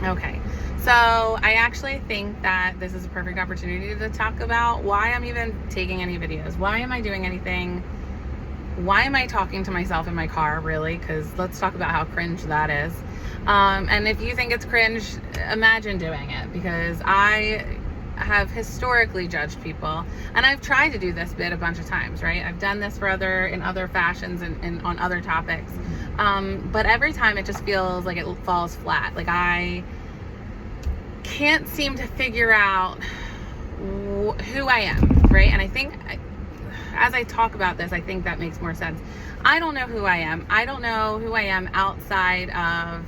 Okay, so I actually think that this is a perfect opportunity to talk about why I'm even taking any videos. Why am I doing anything? Why am I talking to myself in my car, really? Because let's talk about how cringe that is. And if you think it's cringe, imagine doing it, because I have historically judged people, and I've tried to do this bit a bunch of times, right? I've done this in other fashions and on other topics, but every time it just feels like it falls flat. Like I can't seem to figure out who I am, right? And I think as I talk about this, I think that makes more sense. I don't know who I am. I don't know who I am outside of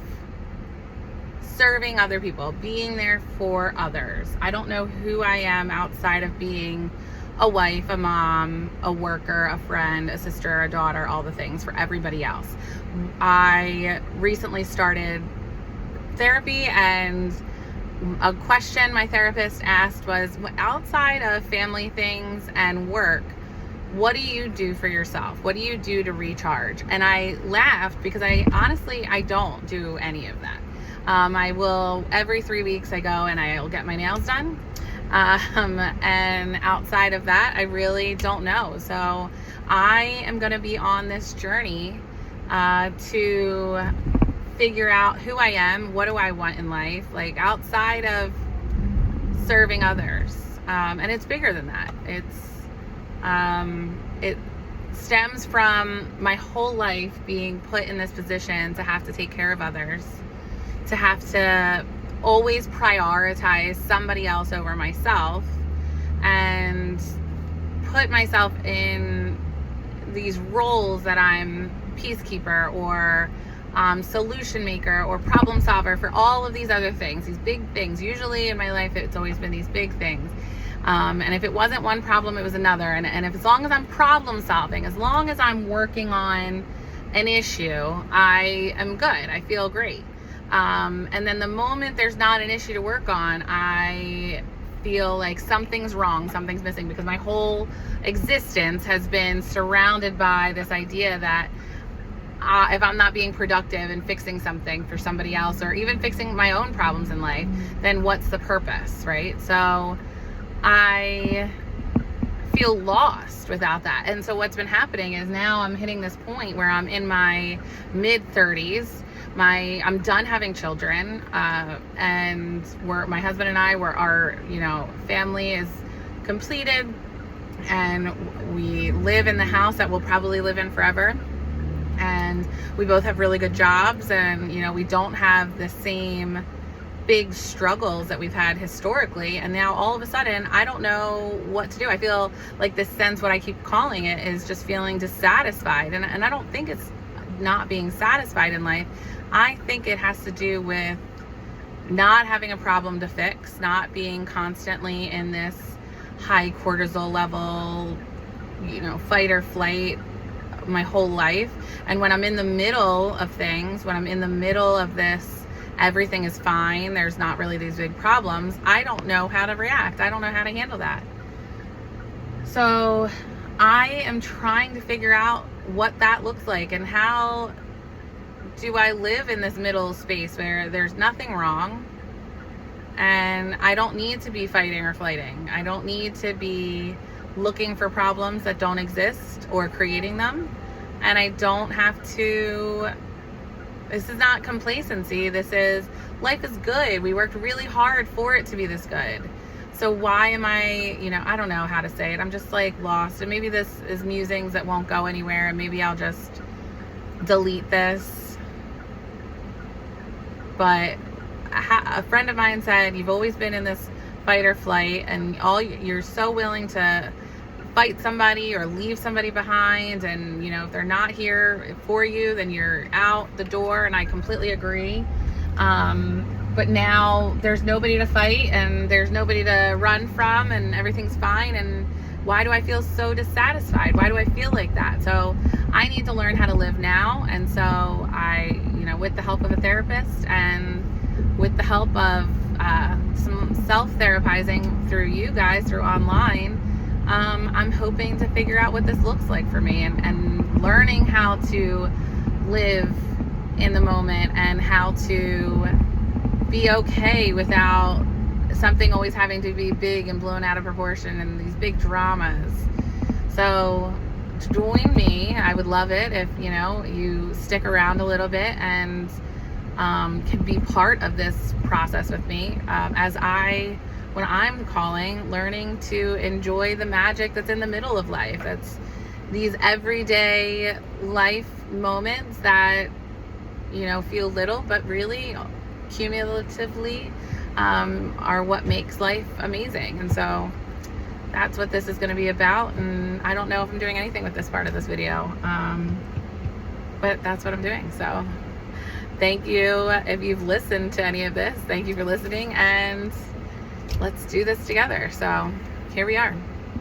serving other people, being there for others. I don't know who I am outside of being a wife, a mom, a worker, a friend, a sister, a daughter, all the things for everybody else. I recently started therapy, and a question my therapist asked was, outside of family things and work, what do you do for yourself? What do you do to recharge? And I laughed because I don't do any of that. I will, every 3 weeks I go and I'll get my nails done. And outside of that, I really don't know. So I am going to be on this journey to figure out who I am. What do I want in life? Like outside of serving others. And it's bigger than that. It stems from my whole life being put in this position to have to take care of others, to have to always prioritize somebody else over myself, and put myself in these roles that I'm peacekeeper or solution maker or problem solver for all of these other things, these big things. Usually in my life, it's always been these big things. And if it wasn't one problem, it was another. And if, as long as I'm problem solving, as long as I'm working on an issue, I am good. I feel great. And then the moment there's not an issue to work on, I feel like something's wrong, something's missing, because my whole existence has been surrounded by this idea that if I'm not being productive and fixing something for somebody else, or even fixing my own problems in life, then what's the purpose, right? So I feel lost without that. And so what's been happening is now I'm hitting this point where I'm in my mid 30s. I'm done having children, and my husband and I our family is completed, and we live in the house that we'll probably live in forever. And we both have really good jobs, and we don't have the same big struggles that we've had historically. And now all of a sudden I don't know what to do. I feel like this sense, what I keep calling it, is just feeling dissatisfied. And I don't think it's not being satisfied in life. I think it has to do with not having a problem to fix, not being constantly in this high cortisol level, fight or flight my whole life. And when I'm in the middle of things, when I'm in the middle of this, everything is fine, there's not really these big problems, I don't know how to react. I don't know how to handle that. So I am trying to figure out what that looks like, and how do I live in this middle space where there's nothing wrong, and I don't need to be fighting or flighting. I don't need to be looking for problems that don't exist or creating them. And I don't have to, this is not complacency. This is, life is good. We worked really hard for it to be this good. So why am I don't know how to say it. I'm just like lost. And maybe this is musings that won't go anywhere, and maybe I'll just delete this. But a friend of mine said, you've always been in this fight or flight, and you're so willing to fight somebody or leave somebody behind, and if they're not here for you, then you're out the door. And I completely agree. But now there's nobody to fight, and there's nobody to run from, and everything's fine. And why do I feel so dissatisfied? Why do I feel like that? So I need to learn how to live now. And so I, with the help of a therapist, and with the help of some self-therapizing through you guys, through online, I'm hoping to figure out what this looks like for me, and learning how to live in the moment, and how to be okay without something always having to be big and blown out of proportion and these big dramas. So join me. I would love it if, you know, you stick around a little bit and can be part of this process with me when I'm learning to enjoy the magic that's in the middle of life. That's these everyday life moments that, you know, feel little, but really cumulatively are what makes life amazing. And so that's what this is going to be about. And I don't know if I'm doing anything with this part of this video, but that's what I'm doing. So thank you if you've listened to any of this. Thank you for listening, and let's do this together. So here we are.